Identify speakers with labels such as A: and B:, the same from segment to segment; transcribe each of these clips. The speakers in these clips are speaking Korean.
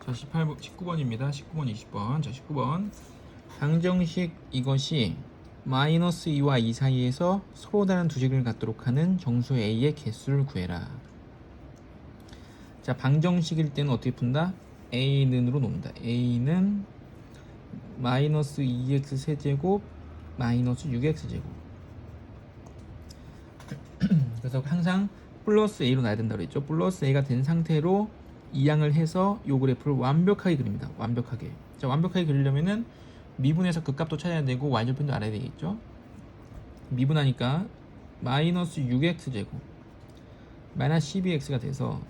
A: 자, 19번입니다. 19번, 20번. 자, 19번. 방정식 이것이 마이너스 2와 2 사이에서 서로 다른 두 식을 갖도록 하는 정수 A의 개수를 구해라. 자, 방정식일 때는 어떻게 푼다? A는으로 놓는다. A는 마이너스 2x 세제곱 마이너스 6x 제곱. 그래서 항상 플러스 A로 놔야 된다고 그랬죠. 플러스 A가 된 상태로 이항을 해서 요 그래프를 완벽하게 그립니다. 완벽하게. 자, 완벽하게 그리려면은 미분해서 극값도 찾아야 되고 y절편도 알아야 되겠죠. 미분하니까 마이너스 6x 제곱 마이너스 12x가 돼서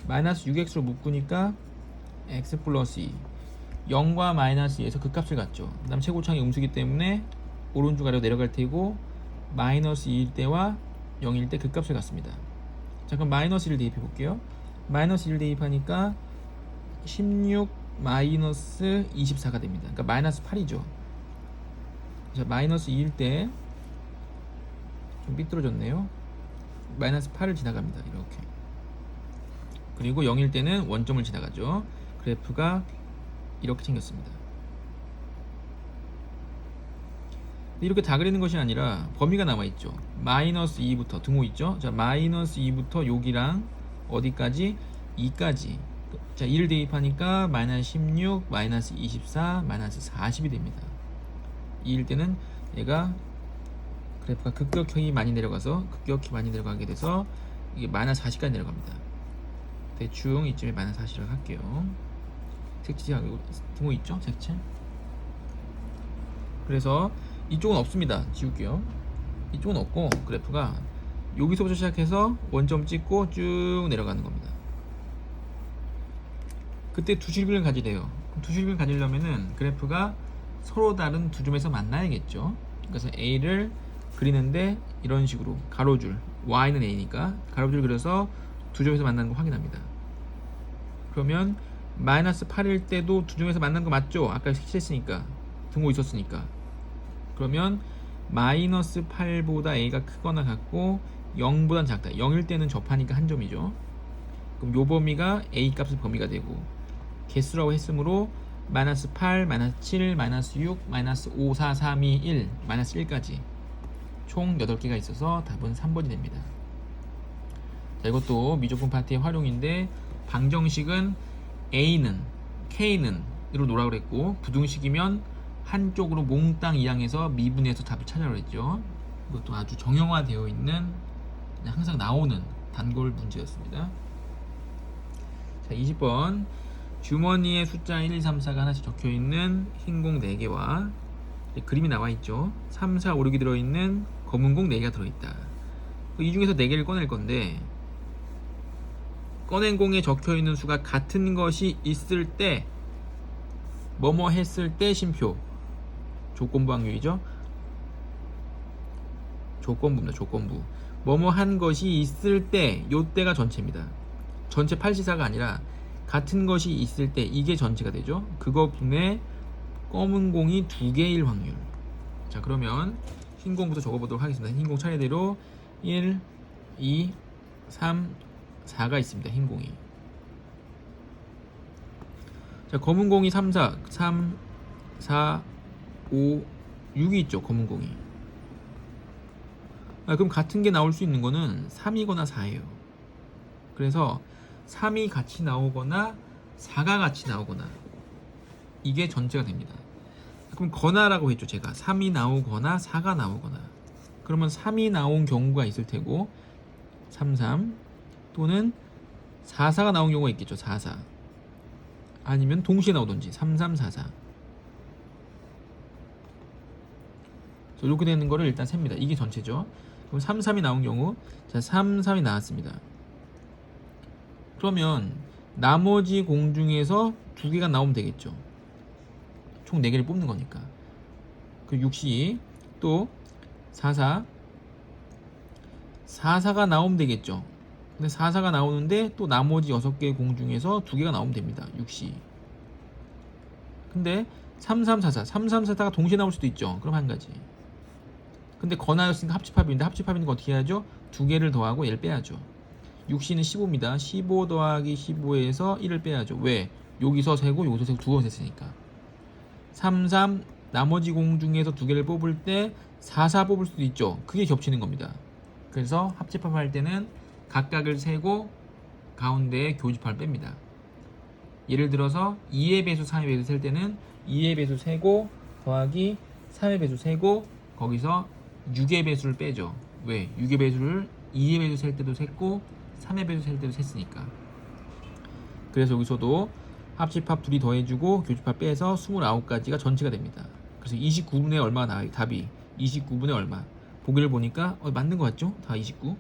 A: 마이너스 6x로 묶으니까 x 플러스 2 0과 마이너스 2에서 극값을 갖죠. 그 다음 최고창이 음수기 때문에 오른쪽 아래로 내려갈 테고 마이너스 2일 때와 0일 때 극값을 갖습니다. 자, 그럼 마이너스 1을 대입해 볼게요. 마이너스 1 대입하니까 16 마이너스 24가 됩니다. 그러니까 마이너스 8이죠. 자, 마이너스 2일 때 좀 삐뚤어졌네요. 마이너스 8을 지나갑니다. 이렇게. 그리고 0일 때는 원점을 지나가죠. 그래프가 이렇게 생겼습니다. 이렇게 다 그리는 것이 아니라 범위가 남아있죠. 마이너스 2부터 등호 있죠. 자, 마이너스 2부터 여기랑 어디까지? 2까지. 자, 2를 대입하니까 마이너스 16, 마이너스 24, 마이너스 40이 됩니다. 2일 때는 얘가 그래프가 급격히 많이 내려가게 돼서 이게 마이너스 40까지 내려갑니다. 대충 이쯤에 마이너스 40을 할게요. 색칠하고 등호 있죠? 색칠. 그래서 이쪽은 없습니다. 지울게요. 이쪽은 없고 그래프가 여기서부터 시작해서 원점 찍고 쭉 내려가는 겁니다. 그때 두 식을 가지래요. 두 식을 가지려면은 그래프가 서로 다른 두 점에서 만나야겠죠. 그래서 A를 그리는데 이런 식으로 가로줄 Y는 A니까 가로줄 그려서 두 점에서 만나는 거 확인합니다. 그러면 마이너스 8일 때도 두 점에서 만난 거 맞죠? 아까 색칠했으니까 등호 있었으니까. 그러면 마이너스 8보다 A가 크거나 같고 0보단 작다. 0일 때는 접하니까 한 점이죠. 그럼 요 범위가 A 값의 범위가 되고 개수라고 했으므로 마이너스 8, 마이너스 7, 마이너스 6, 마이너스 5, 4, 3, 2, 1, 마이너스 1까지 총 8개가 있어서 답은 3번이 됩니다. 자, 이것도 미적분 파트의 활용인데 방정식은 A는 K는 으로 놓으라고 그랬고 부등식이면 한쪽으로 몽땅 이항해서 미분해서 답을 찾으라고 그랬죠. 이것도 아주 정형화되어 있는 항상 나오는 단골 문제였습니다. 자, 20번 주머니에 숫자 1, 2, 3, 4가 하나씩 적혀있는 흰 공 4개와 그림이 나와있죠. 3, 4, 5, 6이 들어있는 검은 공 4개가 들어있다. 이 중에서 4개를 꺼낼 건데 꺼낸 공에 적혀있는 수가 같은 것이 있을 때 뭐뭐 했을 때 쉼표 조건부 확률이죠. 조건부입니다. 조건부. 뭐뭐 한 것이 있을 때 요때가 전체입니다. 전체 8시사가 아니라 같은 것이 있을 때 이게 전체가 되죠. 그거 분의 검은 공이 2개일 확률. 자, 그러면 흰 공부터 적어보도록 하겠습니다. 흰 공 차례대로 1, 2, 3, 4가 있습니다. 흰 공이. 자, 검은 공이 3, 4, 5, 6이 있죠. 검은 공이. 그럼 같은 게 나올 수 있는 거는 3이거나 4예요. 그래서 3이 같이 나오거나 4가 같이 나오거나 이게 전체가 됩니다. 그럼 거나라고 했죠. 제가 3이 나오거나 4가 나오거나 그러면 3이 나온 경우가 있을 테고 3, 3 또는 4, 4가 나온 경우가 있겠죠. 4, 4 아니면 동시에 나오든지 3, 3, 4, 4 이렇게 되는 거를 일단 셉니다. 이게 전체죠. 그럼 3, 3이 나온 경우 자 3, 3이 나왔습니다. 그러면 나머지 공 중에서 2개가 나오면 되겠죠. 총 4개를 뽑는 거니까. 그 6시 또 4, 4 4가 나오면 되겠죠. 근데 4, 4가 나오는데 또 나머지 6개의 공 중에서 2개가 나오면 됩니다. 6시. 근데 3, 3, 4, 4 3, 3, 4, 4가 동시에 나올 수도 있죠. 그럼 한 가지. 근데 건하였으니까 합집합인데 합집합이니까 어떻게 해야죠? 2개를 더하고 얘를 빼야죠. 6시는 15입니다. 15 더하기 15에서 1을 빼야죠. 왜? 여기서 세고 여기서 세고 두 번 셌으니까 3, 3 나머지 공 중에서 두 개를 뽑을 때 4, 4 뽑을 수도 있죠. 그게 겹치는 겁니다. 그래서 합집합할 때는 각각을 세고 가운데에 교집합을 뺍니다. 예를 들어서 2의 배수, 3의 배수 셀 때는 2의 배수 세고 더하기 3의 배수 세고 거기서 6의 배수를 빼죠. 왜? 6의 배수를 2의 배수 셀 때도 셌고 3의 배수 셀 때도 셌으니까. 그래서 여기서도 합집합 둘이 더해주고 교집합 빼서 29가지가 전체가 됩니다. 그래서 29분의 얼마가 나와요? 답이 29분의 얼마. 보기를 보니까 맞는 것 같죠? 다 29.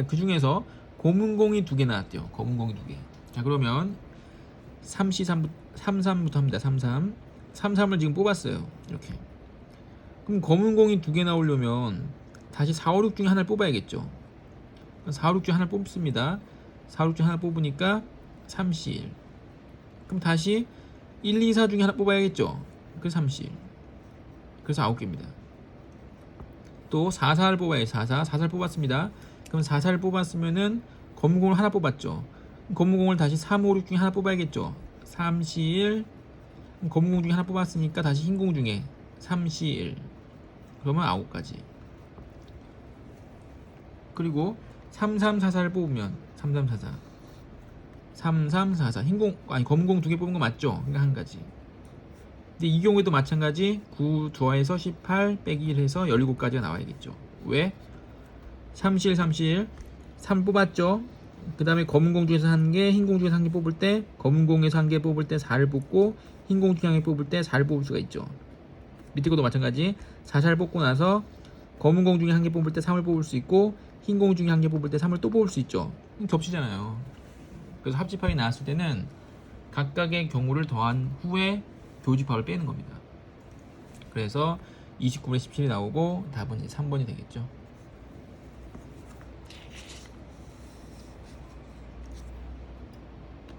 A: 그 중에서 검은공이 2개 나왔대요. 검은공이 2개. 자, 그러면 33부터 합니다. 33을 지금 뽑았어요. 이렇게. 그럼 검은공이 2개 나오려면 다시 4, 5, 6 중에 하나를 뽑아야겠죠. 4, 5, 6 중에 하나를 뽑습니다. 4, 5, 6 중에 하나 뽑으니까 31. 그럼 다시 1, 2, 4 중에 하나 뽑아야겠죠. 그래서 31. 그래서 9개입니다. 또 4, 4를 뽑아야지. 4, 4를 뽑았습니다. 그럼 4, 4를 뽑았으면은 검은공을 하나 뽑았죠. 검은공을 다시 3, 5, 6 중에 하나 뽑아야겠죠. 31. 검은공 중에 하나 뽑았으니까 다시 흰공 중에 31. 그러면 9가지. 그리고 3344를 뽑으면 3344. 3344. 검은공 2개 뽑은 거 맞죠? 그러니까 한 가지. 근데 이 경우에도 마찬가지 9 더해서 18 빼기 1 해서 17가지가 나와야겠죠. 왜? 3 뽑았죠. 그 다음에 검은공 중에서 1개, 흰공 중에서 1개 뽑을 때 검은공에서 1개 뽑을 때 4를 뽑고 흰공 중에 1개 뽑을 때 4를 뽑을 수가 있죠. 밑에 것도 마찬가지 4를 뽑고 나서 검은공 중에 1개 뽑을 때 3을 뽑을 수 있고 흰공 중에 1개 뽑을 때 3을 또 뽑을 수 있죠. 겹치잖아요. 그래서 합집합이 나왔을 때는 각각의 경우를 더한 후에 교집합을 빼는 겁니다. 그래서 29분의 17이 나오고 답은 3번이 되겠죠.